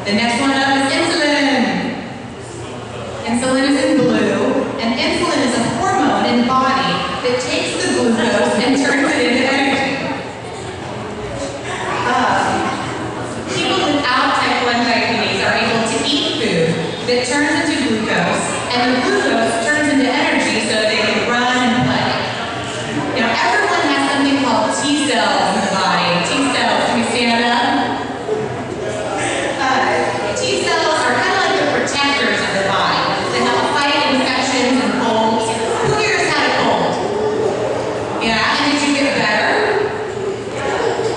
The next one up is insulin. Insulin is in blue, and insulin is a hormone in the body that takes the glucose and turns it into energy. People without type 1 diabetes are able to eat food that turns into glucose, and the glucose turns into energy so they can run and play. Now, everyone has something called T cells in the body. T cells, can we stand up? T cells are kind of like the protectors of the body that help fight infections and colds. Who here has had a cold? Yeah, and did you get better?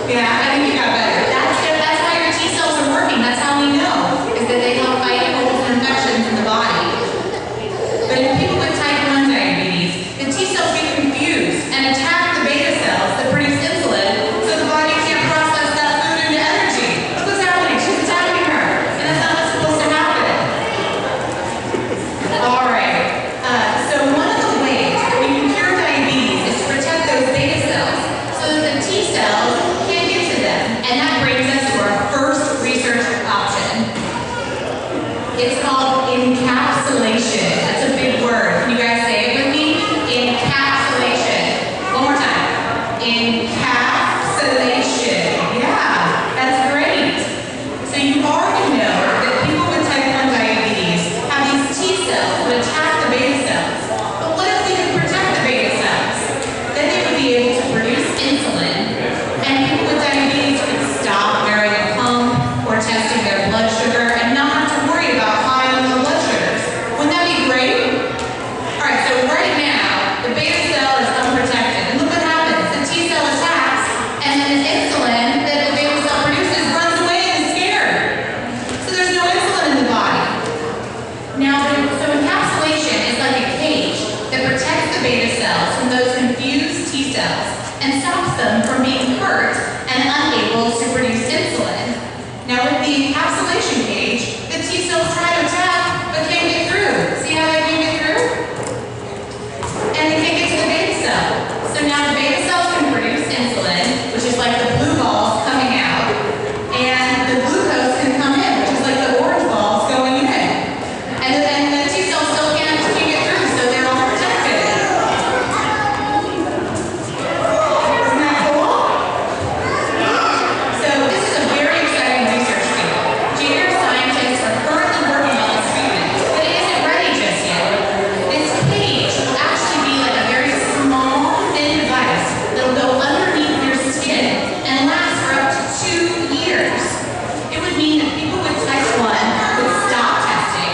Yeah, I think you got better. That's why your T cells are working. That's how we know, is that they help fight colds and infections in the body. But in people with type 1 diabetes, the T cells get confused and attack the beta cells that produce insulin, so the body can't process that food into energy. Look what's happening. She's attacking her. And that's not what's supposed to happen. All right. So one of the ways that we can cure diabetes is to protect those beta cells so that the T cells can't get to them. And that brings us to our first research option. It's called encapsulation. That's a big word. Can you guys say it with me? Encapsulation. One more time. Encapsulation. Yeah, that's great. So you already know that people with type 1 diabetes have these T cells that attack the beta cells. But what if we could protect the beta cells? Then they would be able to produce insulin, and people with diabetes could stop wearing a pump or testing their blood sugar and not have to worry about high and low blood sugars. Wouldn't that be great? All right, so right now, the beta cell is unprotected. And look what happens. The T cell attacks, and then the insulin that the beta cell produces runs away and is scared. So there's no insulin in the body. Now, so encapsulation is like a cage that protects the beta cells from those confused T cells and stops them from being hurt and unable to produce insulin. Now, with the encapsulation cage, the T cells try to attack but can't get through. See how they can't get through? And they can't get to the beta cell. So now the beta cells can produce insulin, which is like the blue balls coming out, and the glucose can come in, which is like the orange balls going in. And the T cells still can't get through, so they're all protected. Isn't that cool? So this is a very exciting research field. JDRF scientists are currently working on this treatment, but it isn't ready just yet. This cage will actually be like a very small, thin device that'll go underneath your skin and last for up to 2 years. It would mean that people with type 1 would stop testing,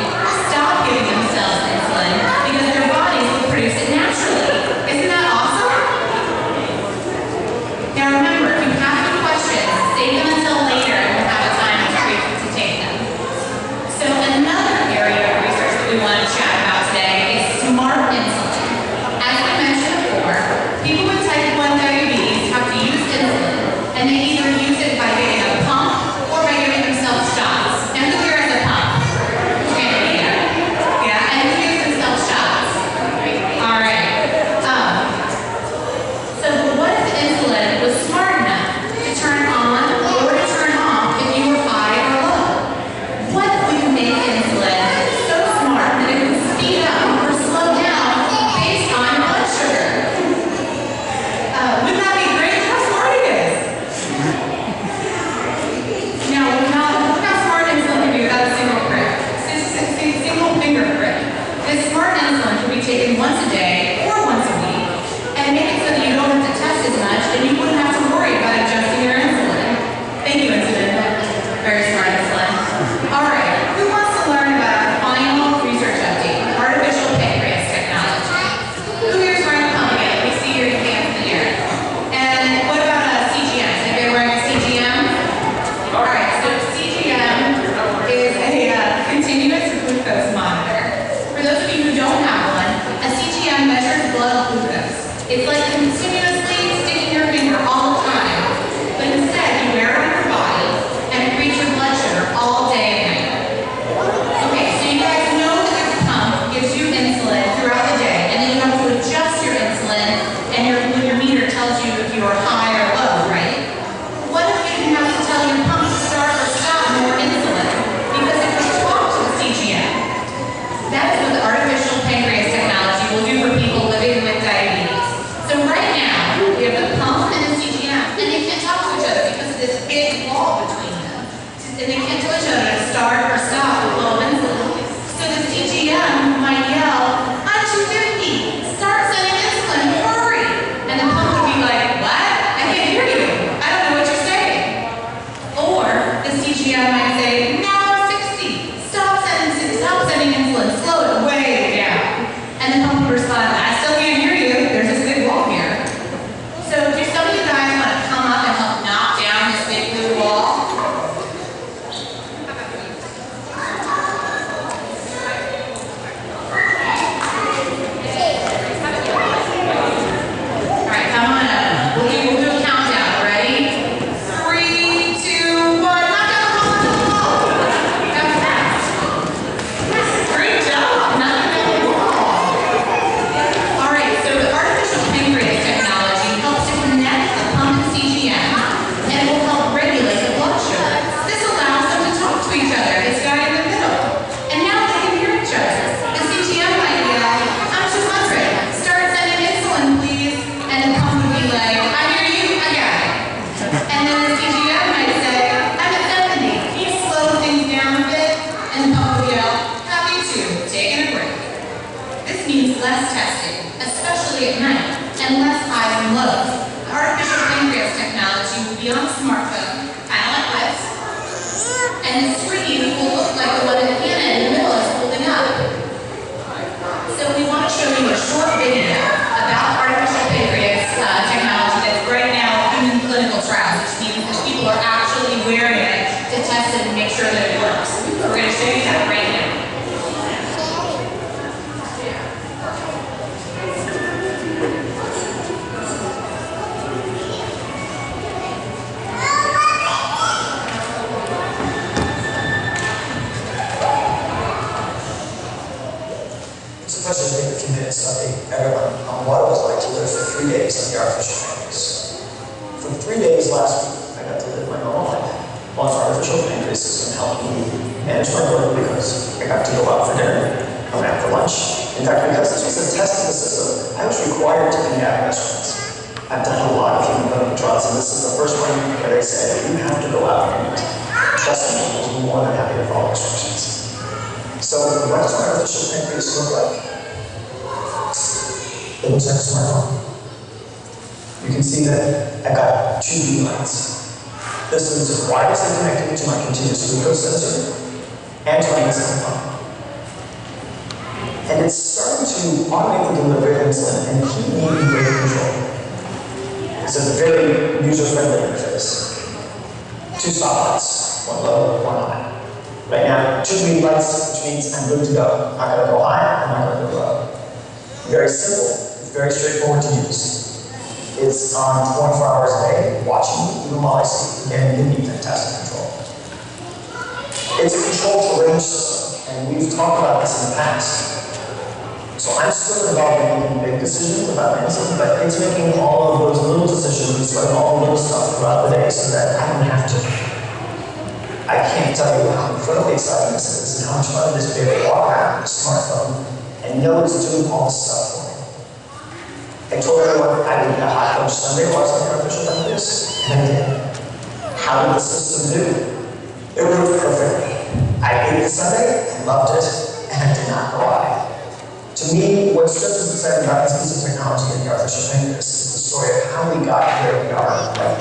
stop giving themselves insulin, because their bodies will produce it naturally. Isn't that awesome? Now remember, if you have any questions, save them until later and we'll have a time to take them. So another area of research that we want to chat about today is smart insulin. As we mentioned before, people with type 1 diabetes have to use insulin, and they either use it by getting a pump or by giving themselves shots. And who here has a pump? Yeah, and who gives themselves shots? All right. So what if the insulin was smart enough to turn on or to turn off if you were high or low? What if we could make insulin so smart that it would speed up or slow down based on blood sugar? Wouldn't that be great? Look how smart it is. Now, look how smart insulin can be without a single prick. Single finger prick. This smart insulin can be taken once a day or once a week and make it so that you don't have to test as much and you wouldn't have to worry about adjusting your insulin. Thank you, insulin. Very smart insulin. All right, who wants to learn about our final research update, artificial pancreas technology? Who here is wearing a pump again? Let me see your hands in the air. And what about a CGM? Is anybody wearing a CGM? All right, so CGM is a continuous glucose monitor. For those of you who don't have one, a CGM measures blood glucose. It's like continuously sticking your finger all the time, but instead you wear it on your body and it reads your blood sugar all day and night. Okay, so you guys know that this pump gives you insulin throughout the day, and then you have to adjust your insulin, and your meter tells you if you are high or low, right? What if you didn't have to tell your pump to start or stop more insulin? and they can't tell each other to start or stop the flow of insulin. So the CGM might yell, on 250, start sending insulin, hurry! And the pump would be like, what? I can't hear you. I don't know what you're saying. Or the CGM might say, now 60, stop sending insulin, slow it way down. And the pump would respond, I still can't hear you. There's this big wall here. So do some of you guys want to come up and help knock down this big blue wall? Alright, come on up. We'll do a countdown. Ready? 3, 2, 1. Knock down the wall. That was fast. Great job. Knocking down the wall. Alright, so the artificial pancreas technology helps to connect the pump and CGM, and it will help regulate the blood sugar. This allows them to talk to each other, this guy in the middle. And now they can hear each other. The CGM might yell, I'm 200, start sending insulin, please. And the pump would be like, I hear you, I got it. And then the CGM might say, I'm at 70, can you slow things down a bit? And the pump would yell, happy to, taking a break. This means less testing, especially at night, and less highs and lows. The artificial pancreas technology will be on a smartphone, kind of like this, and the screen will look like the one in Hannah in the middle is holding up. So we want to show you a short video about artificial pancreas technology that's right now in clinical trials, which means that people are actually wearing it to test it and make sure that it works. We're going to show you that right now. It's a pleasure to take a few minutes to update everyone on what it was like to live for 3 days on the artificial pancreas. For 3 days last week, I got to live my normal life while an artificial pancreas system helped me manage my work because I got to go out for dinner, come out for lunch. In fact, because this was a test of the system, I was required to eat at restaurants. I've done a lot of human clinical trials, and this is the first one where they said, you have to go out and eat. Trust me, I was more than happy to follow instructions. So what does an artificial pancreas look like? It looks like a smartphone. You can see that I've got 2 V lines. This is wirelessly connected to my continuous glucose sensor and to my insulin pump. And it's starting to automate the delivery of insulin and keep me in great control. It's a very user-friendly interface. 2 stoplights, 1 low, 1 high. Right now, 2 green lights, which means I'm good to go. I'm not going to go high, I'm not going to go low. Very simple, it's very straightforward to use. It's on 24 hours a day, watching me even while I sleep, and giving me fantastic control. It's a control-to-range system, and we've talked about this in the past. So I'm still involved in making big decisions about my insulin, but it's making all of those little decisions, like all the little stuff throughout the day, so that I don't have to. I can't tell you how incredibly exciting this is and how much fun it is to be able to walk around with a smartphone and know it's doing all this stuff for me. I told everyone I would eat a hot lunch Sunday while I was on the artificial pancreas, and I did. How did the system do? It worked perfectly. I ate it Sunday, I loved it, and I did not go high. To me, what's just as exciting about this piece of technology in the artificial pancreas is the story of how we got where we are right now.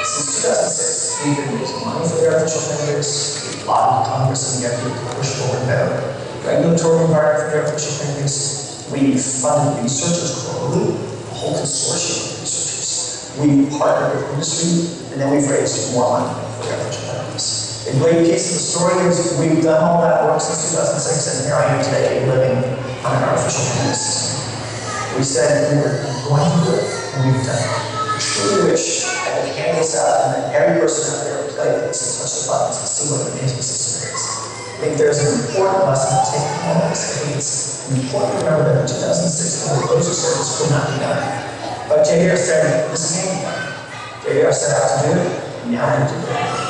Since 2006, we've been raising money for the artificial pancreas, we've lobbied Congress and the FDA to push forward better regulatory environment for the artificial pancreas, we've funded researchers globally, a whole consortium of researchers. We've partnered with industry, and then we've raised more money for the artificial pancreas. The great case of the story is we've done all that work since 2006, and here I am today living on an artificial pancreas system. We said we were going to do it, and we've done it. I truly wish I could hand this out and that every person out there would play this and touch the buttons and see what an amazing system is. I think there's an important lesson to take from all this. I think it's important to remember that in 2006, when the closure service could not be done. But JDRF said, this can be done. JDRF set out to do it, and now we're doing it.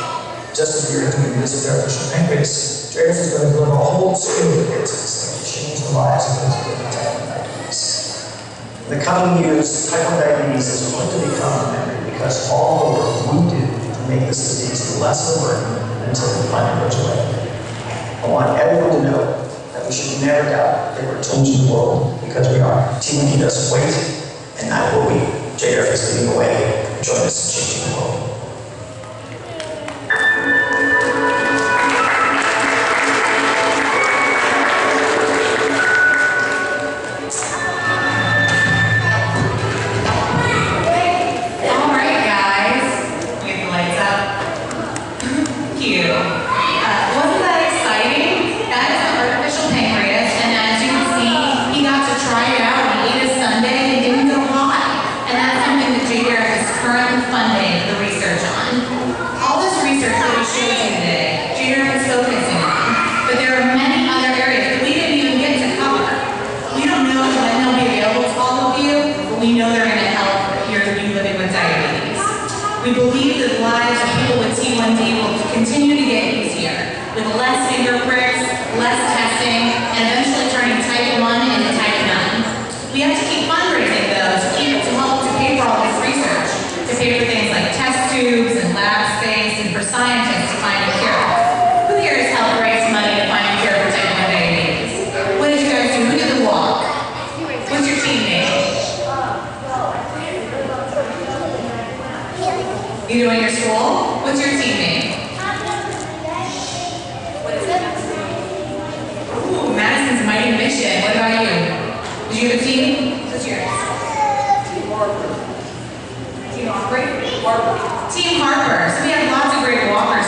Just as we were doing this with the artificial pancreas, JDRF is going to deliver a whole slew of advances that will change the lives of those living with type 1 diabetes. In the coming years, type 1 diabetes is going to become a memory because all the work we do to make this disease less of a burden until it finally goes away. I want everyone to know that we should never doubt that we're changing the world, because we are. T1D doesn't wait, and neither will we. JDRF is leading the way. Join us in changing the world. We believe that the lives of people with T1D will continue to get easier, with less finger pricks, less testing, and eventually turning type 1 into type 9. We have to keep fundraising, though, to help to pay for all this research, to pay for things like test tubes and lab space, and for scientists to find a cure. Who here has helped raise money to find a cure for type 1 diabetes? What did you guys do? Who did the walk? What's your team name? You doing your school? What's your team name? What is it? Ooh, Madison's Mighty Mission. What about you? Did you have a team? What's yours? Team Harper. Team Harper. Team Harper. So we have lots of great walkers